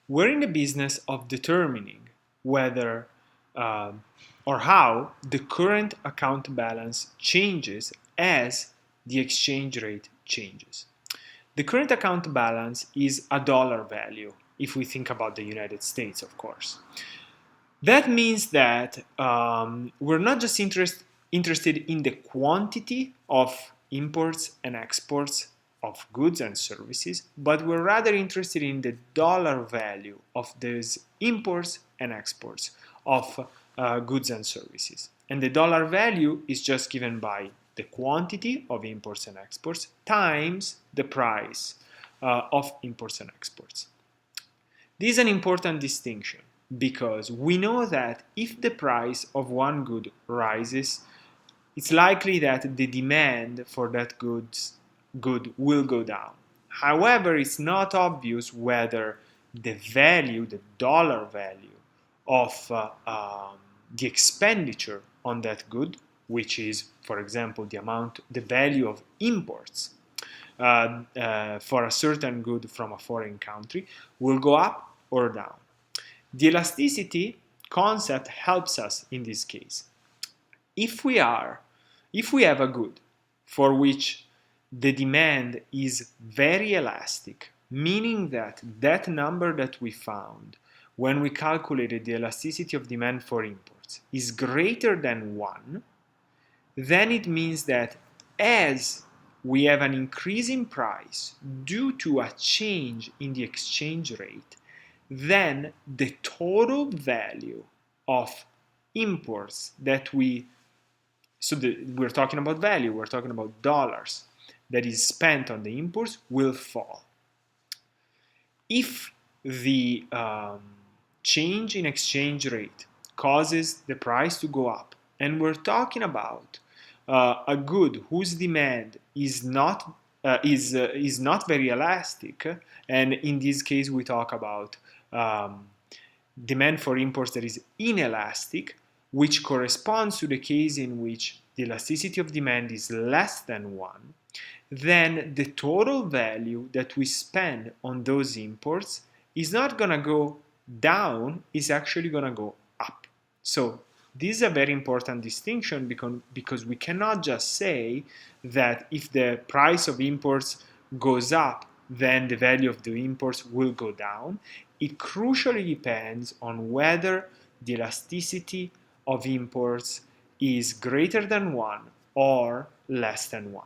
We're in the business of determining whether or how the current account balance changes as the exchange rate changes. The current account balance is a dollar value, if we think about the United States, of course. That means that we're not just interested in the quantity of imports and exports of goods and services, but we're rather interested in the dollar value of those imports and exports of goods and services. And the dollar value is just given by the quantity of imports and exports times the price of imports and exports. This is an important distinction because we know that if the price of one good rises, it's likely that the demand for that good will go down. However, it's not obvious whether the value, the dollar value of the expenditure on that good, which is, for example, the value of imports for a certain good from a foreign country, will go up or down. The elasticity concept helps us in this case. If we have a good for which the demand is very elastic, meaning that that number that we found when we calculated the elasticity of demand for imports is greater than 1, then it means that as we have an increase in price due to a change in the exchange rate, then the total value of imports we're talking about value, we're talking about dollars, that is spent on the imports will fall. If the change in exchange rate causes the price to go up, and we're talking about a good whose demand is not very elastic, and in this case we talk about demand for imports that is inelastic, which corresponds to the case in which the elasticity of demand is less than 1, then the total value that we spend on those imports is not going to go down, it's actually going to go up. So this is a very important distinction because we cannot just say that if the price of imports goes up, then the value of the imports will go down. It crucially depends on whether the elasticity of imports is greater than 1 or less than 1.